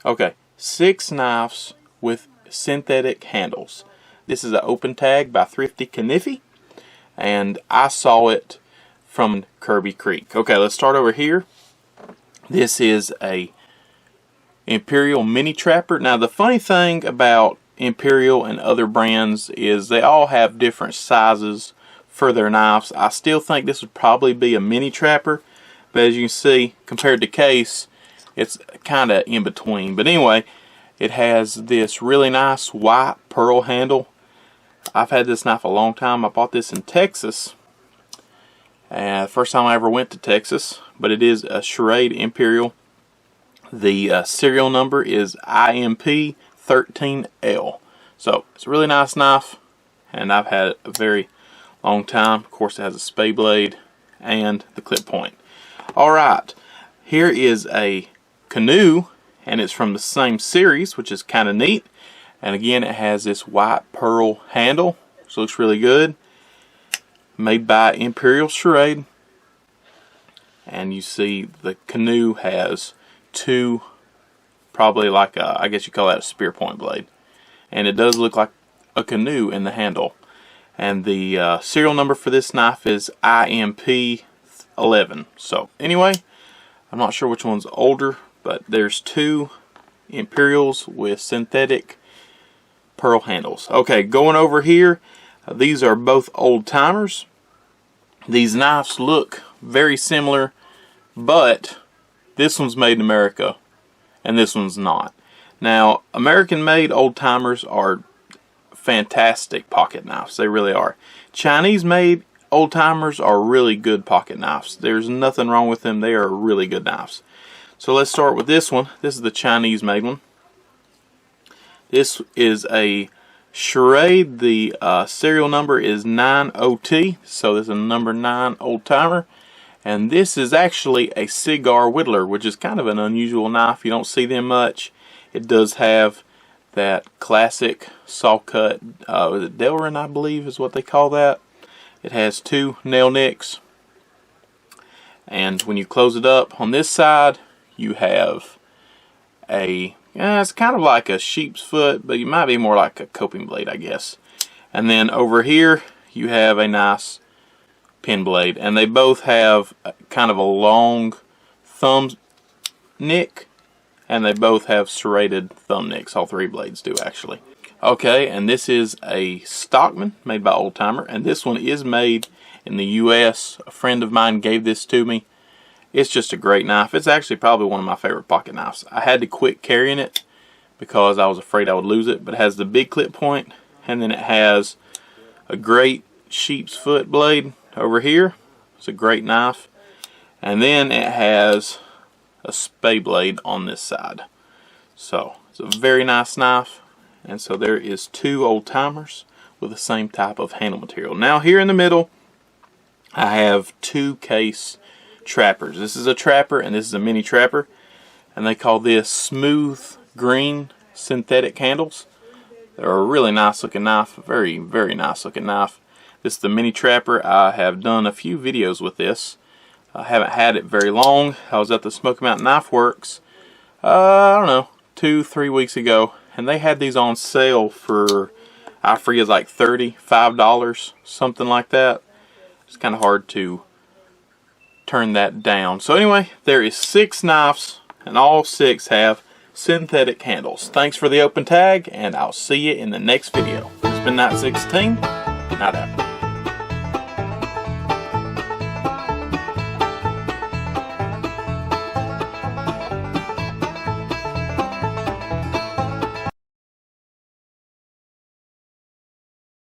Okay, 6 knives with synthetic handles. This is an open tag by ThriftyKaniffy, and I saw it from Kirby Creek. Okay, let's start over here. This is a Imperial mini trapper. Now the funny thing about Imperial and other brands is they all have different sizes for their knives. I still think this would probably be a mini trapper, but as you can see, compared to case, it's kind of in between. But anyway, it has this really nice white pearl handle. I've had this knife a long time. I bought this in Texas. First time I ever went to Texas, but it is a Schrade Imperial. The serial number is IMP 13L. So it's a really nice knife, and I've had it a very long time. Of course, it has a spade blade and the clip point. Alright, here is a canoe, and it's from the same series, which is kind of neat. And again, it has this white pearl handle, which looks really good. Made by Imperial Schrade. And you see the canoe has two, probably like a, I guess you call that a spear point blade. And it does look like a canoe in the handle. And the serial number for this knife is IMP 11. So anyway, I'm not sure which one's older, but there's 2 Imperials with synthetic pearl handles. Okay, going over here, these are both old timers. These knives look very similar, but this one's made in America and this one's not. Now, American made old timers are fantastic pocket knives. They really are. Chinese made old timers are really good pocket knives. There's nothing wrong with them. They are really good knives. So let's start with this one. This is the Chinese made one. This is a Schrade. The serial number is 90T. So this is a number 9 old timer. And this is actually a cigar whittler, which is kind of an unusual knife. You don't see them much. It does have that classic saw cut, is it Delrin, I believe is what they call that. It has 2 nail nicks. And when you close it up on this side, you have a, it's kind of like a sheep's foot, but it might be more like a coping blade, I guess. And then over here, you have a nice pin blade. And they both have kind of a long thumb nick, and they both have serrated thumb nicks. All 3 blades do, actually. Okay, and this is a Stockman made by Old Timer, and this one is made in the US. A friend of mine gave this to me. It's just a great knife. It's actually probably one of my favorite pocket knives. I had to quit carrying it because I was afraid I would lose it, but it has the big clip point, and then it has a great sheep's foot blade over here. It's a great knife. And then it has a spade blade on this side. So it's a very nice knife. And so there is 2 old timers with the same type of handle material. Now here in the middle, I have 2 case trappers. This is a trapper and this is a mini trapper, and they call this smooth green synthetic handles. They're a really nice looking knife, very nice looking knife. This is the mini trapper. I have done a few videos with this. I haven't had it very long. I was at the Smoky Mountain Knife Works, I don't know, 2-3 weeks ago, and they had these on sale for, I forget, like $35, something like that. It's kind of hard to turn that down. So anyway, there is 6 knives, and all 6 have synthetic handles. Thanks for the open tag, and I'll see you in the next video. It's been Night 16. Night out.